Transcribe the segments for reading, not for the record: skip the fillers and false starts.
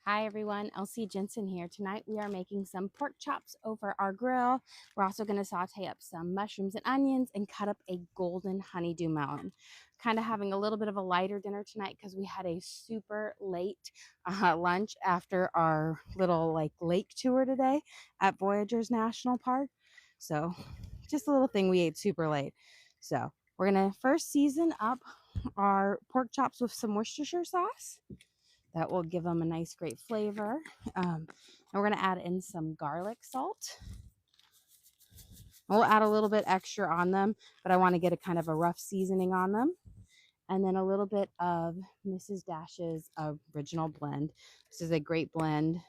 Hi everyone, Elsie Jensen here. Tonight we are making some pork chops over our grill. We're also going to saute up some mushrooms and onions and cut up a golden honeydew melon. Kind of having a little bit of a lighter dinner tonight because we had a super late lunch after our little lake tour today at Voyagers National Park. So just a little thing we ate super late. So we're going to first season up our pork chops with some Worcestershire sauce. That will give them a nice, great flavor. And we're going to add in some garlic salt. We'll add a little bit extra on them, but I want to get a kind of a rough seasoning on them. And then a little bit of Mrs. Dash's original blend. This is a great blend.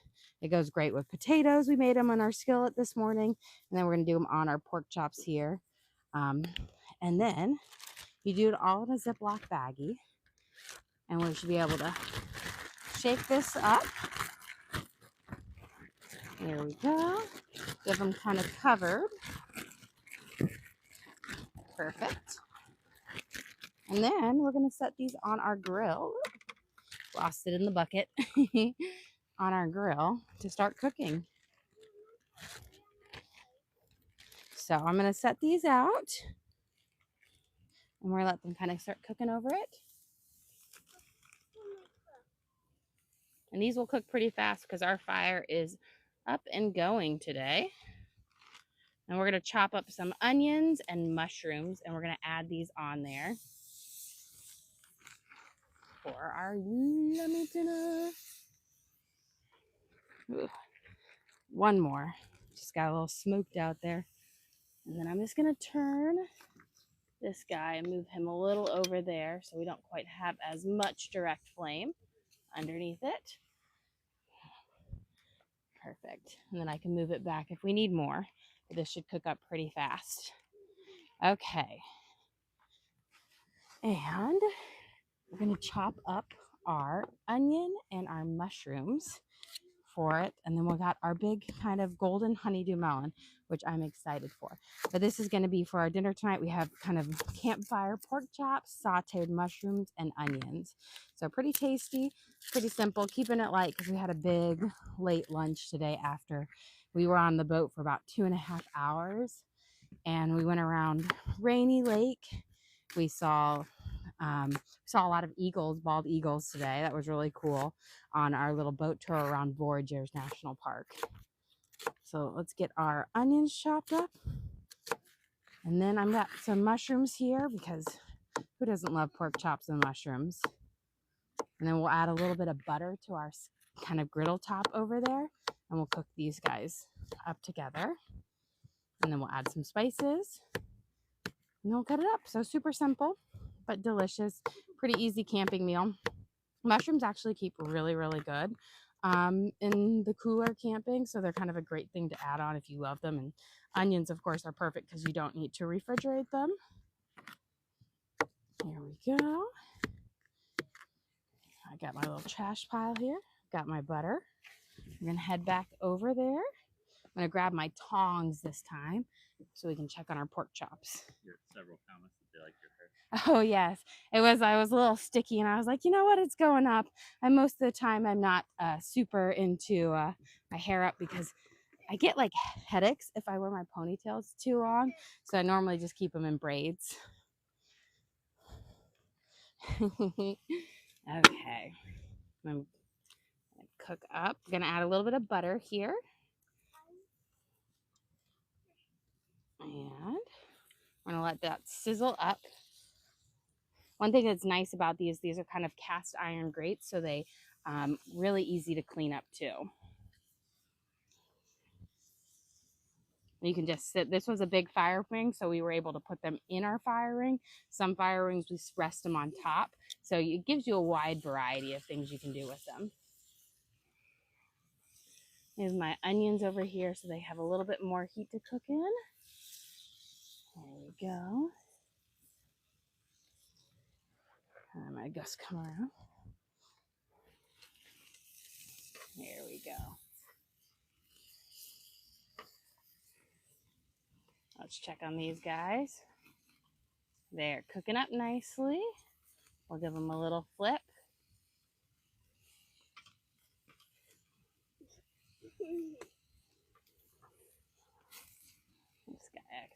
It goes great with potatoes. We made them on our skillet this morning. And then we're going to do them on our pork chops here. And then you do it all in a Ziploc baggie. And we should be able to shake this up. There we go. Give them kind of covered. Perfect. And then we're going to set these on our grill. Lost it in the bucket. On our grill to start cooking. So I'm going to set these out. And we're going to let them kind of start cooking over it. And these will cook pretty fast because our fire is up and going today. And we're going to chop up some onions and mushrooms. And we're going to add these on there for our yummy dinner. Ooh. One more. Just got a little smoked out there. And then I'm just going to turn this guy and move him a little over there so we don't quite have as much direct flame underneath it. Perfect. And then I can move it back if we need more. But this should cook up pretty fast. Okay. And we're going to chop up our onion and our mushrooms for it, and then we got our big kind of golden honeydew melon, which I'm excited for. But this is going to be for our dinner tonight. We have kind of campfire pork chops, sauteed mushrooms, and onions. So pretty tasty, pretty simple, keeping it light because we had a big late lunch today after we were on the boat for about 2.5 hours, and we went around Rainy Lake. We saw a lot of eagles, bald eagles today. That was really cool on our little boat tour around Voyagers National Park. So let's get our onions chopped up. And then I've got some mushrooms here because who doesn't love pork chops and mushrooms? And then we'll add a little bit of butter to our kind of griddle top over there. And we'll cook these guys up together. And then we'll add some spices. And we'll cut it up. So super simple, but delicious. Pretty easy camping meal. Mushrooms actually keep really, really good in the cooler camping, so they're kind of a great thing to add on if you love them. And onions, of course, are perfect because you don't need to refrigerate them. Here we go. I got my little trash pile here. Got my butter. I'm going to head back over there. I'm going to grab my tongs this time so we can check on our pork chops. Several comments that they like your hair. Oh yes, it was. I was a little sticky, and I was like, you know what? It's going up. And most of the time, I'm not super into my hair up because I get like headaches if I wear my ponytails too long. So I normally just keep them in braids. Okay, I'm gonna cook up. I'm gonna add a little bit of butter here, and we're gonna let that sizzle up. One thing that's nice about these are kind of cast iron grates, so they really easy to clean up too. You can just sit. This was a big fire ring, so we were able to put them in our fire ring. Some fire rings, we rest them on top. So it gives you a wide variety of things you can do with them. Here's my onions over here, so they have a little bit more heat to cook in. There we go. And I'm going to just come around. There we go. Let's check on these guys. They're cooking up nicely. We'll give them a little flip. This guy,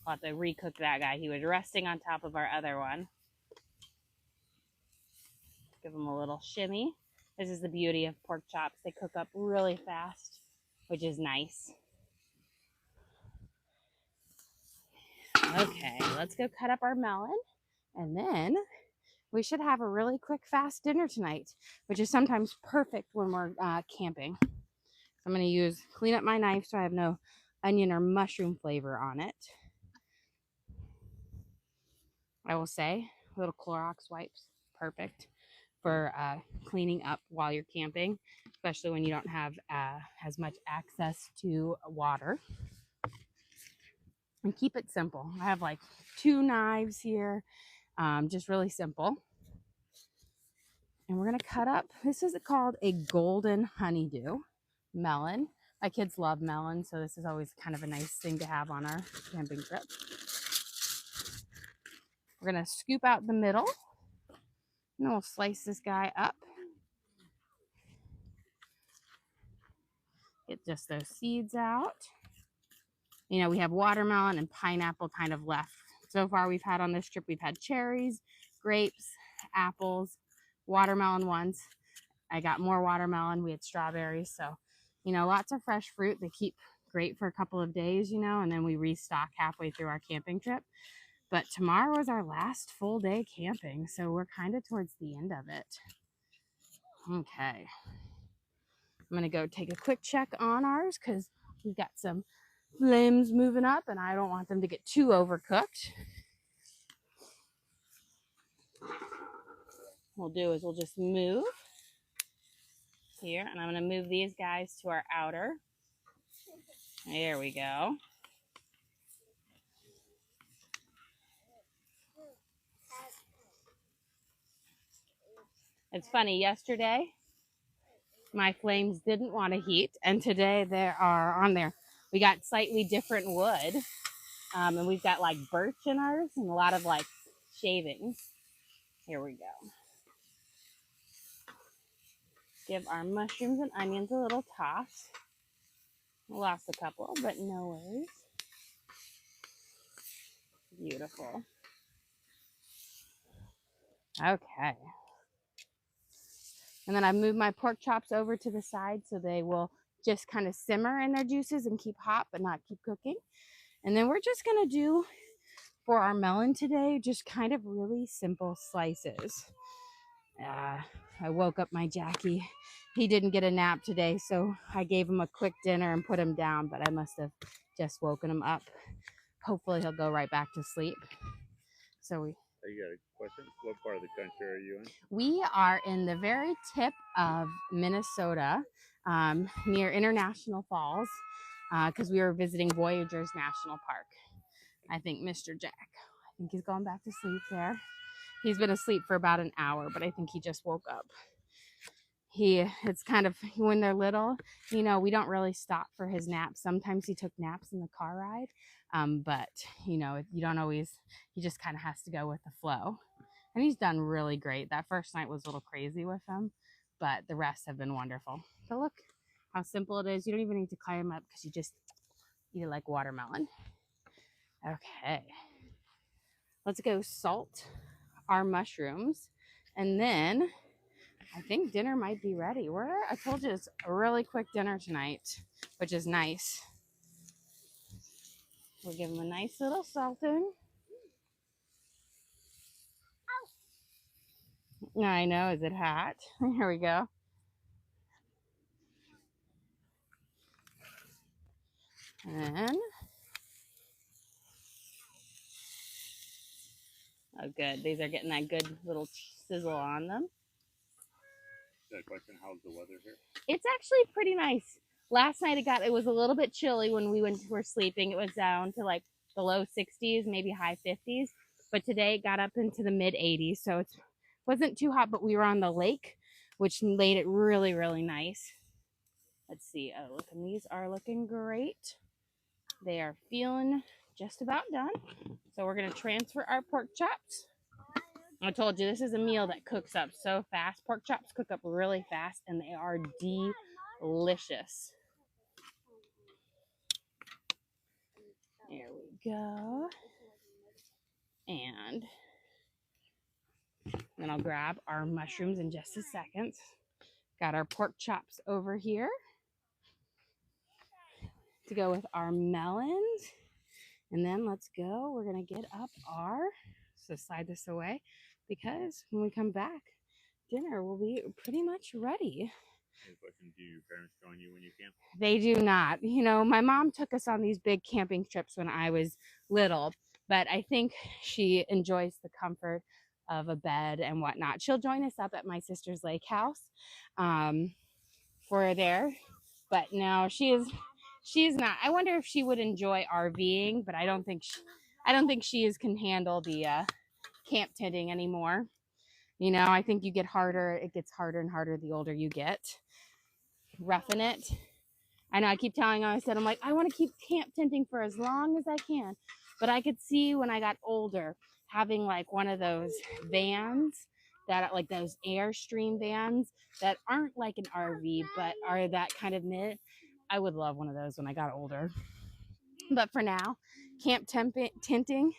I'll have to recook that guy. He was resting on top of our other one. Give him a little shimmy. This is the beauty of pork chops. They cook up really fast, which is nice. Okay, let's go cut up our melon, and then we should have a really quick, fast dinner tonight, which is sometimes perfect when we're camping. I'm going to clean up my knife so I have no onion or mushroom flavor on it. I will say, little Clorox wipes, perfect for cleaning up while you're camping, especially when you don't have as much access to water. And keep it simple. I have like 2 knives here, just really simple. And we're going to cut up, this is called a golden honeydew melon. My kids love melon, so this is always kind of a nice thing to have on our camping trip. We're going to scoop out the middle, and we'll slice this guy up. Get just those seeds out. You know, we have watermelon and pineapple kind of left. So far we've had on this trip, we've had cherries, grapes, apples, watermelon once. I got more watermelon. We had strawberries. So, you know, lots of fresh fruit. They keep great for a couple of days, you know, and then we restock halfway through our camping trip. But tomorrow is our last full day camping, so we're kind of towards the end of it. Okay. I'm going to go take a quick check on ours because we've got some flames moving up and I don't want them to get too overcooked. What we'll do is we'll just move here, and I'm going to move these guys to our outer. There we go. It's funny, yesterday my flames didn't want to heat, and today they are on there. We got slightly different wood, and we've got like birch in ours and a lot of like shavings. Here we go. Give our mushrooms and onions a little toss. Lost a couple, but no worries. Beautiful. Okay. And then I've moved my pork chops over to the side so they will just kind of simmer in their juices and keep hot but not keep cooking. And then we're just going to do, for our melon today, just kind of really simple slices. I woke up my Jackie. He didn't get a nap today, so I gave him a quick dinner and put him down, but I must have just woken him up. Hopefully he'll go right back to sleep. So You got a question? What part of the country are you in? we are in the very tip of Minnesota, near International Falls, because we were visiting Voyagers National Park. I think Mr. Jack, I think he's going back to sleep there. He's been asleep for about an hour, but I think he just woke up. It's kind of, when they're little, you know, we don't really stop for his naps. Sometimes he took naps in the car ride, but, you know, you don't always, he just kind of has to go with the flow. And he's done really great. That first night was a little crazy with him, but the rest have been wonderful. But look how simple it is. You don't even need to climb up because you just eat it like watermelon. Okay. Let's go salt our mushrooms, and then I think dinner might be ready. I told you it's a really quick dinner tonight, which is nice. We'll give them a nice little salting. I know, is it hot? Here we go. And oh, good. These are getting that good little sizzle on them. Got a question, how's the weather here? It's actually pretty nice. Last night it was a little bit chilly when we were sleeping. It was down to like the low 60s, maybe high 50s. But today it got up into the mid 80s. So it wasn't too hot, but we were on the lake, which made it really, really nice. Let's see. Oh, look, and these are looking great. They are feeling just about done. So we're going to transfer our pork chops. I told you, this is a meal that cooks up so fast. Pork chops cook up really fast, and they are delicious. There we go. And then I'll grab our mushrooms in just a second. Got our pork chops over here to go with our melons. And then let's go. We're going to get up our, so slide this away, because when we come back, dinner will be pretty much ready. Question, do your parents join you when you camp? They do not. You know, my mom took us on these big camping trips when I was little, but I think she enjoys the comfort of a bed and whatnot. She'll join us up at my sister's lake house for there, but no, she's not. I wonder if she would enjoy RVing, but I don't think she can handle the camp tenting anymore. You know, I think it gets harder and harder the older you get. Roughing it. I know I keep telling her, I'm like, I want to keep camp tenting for as long as I can. But I could see when I got older, having like one of those vans that like those Airstream vans that aren't like an RV, but are that kind of knit. I would love one of those when I got older. But for now, camp tenting,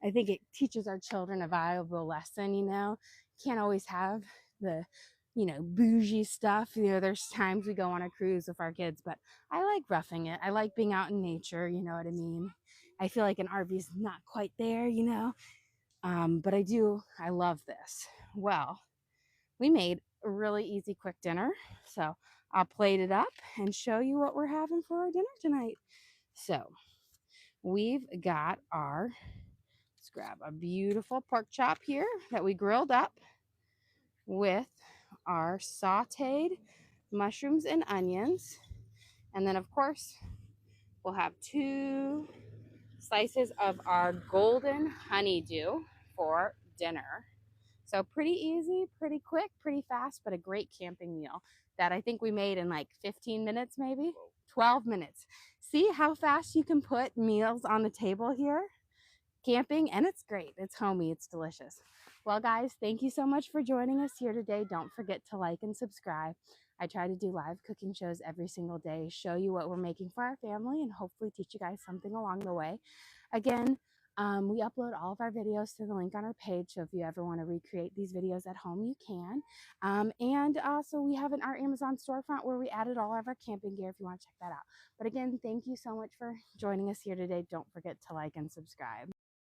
I think it teaches our children a valuable lesson, you know. Can't always have the, you know, bougie stuff. You know, there's times we go on a cruise with our kids, but I like roughing it. I like being out in nature, you know what I mean? I feel like an RV is not quite there, you know. But I love this. Well, we made a really easy, quick dinner. So I'll plate it up and show you what we're having for our dinner tonight. So we've got let's grab a beautiful pork chop here that we grilled up with our sauteed mushrooms and onions. And then, of course, we'll have 2 slices of our golden honeydew for dinner. So pretty easy, pretty quick, pretty fast, but a great camping meal that I think we made in like 15 minutes, maybe 12 minutes. See how fast you can put meals on the table here? Camping, and it's great. It's homey. It's delicious. Well, guys, thank you so much for joining us here today. Don't forget to like and subscribe. I try to do live cooking shows every single day, show you what we're making for our family, and hopefully teach you guys something along the way. Again, we upload all of our videos to the link on our page, so if you ever want to recreate these videos at home, you can. And also, we have our Amazon storefront where we added all of our camping gear if you want to check that out. But again, thank you so much for joining us here today. Don't forget to like and subscribe.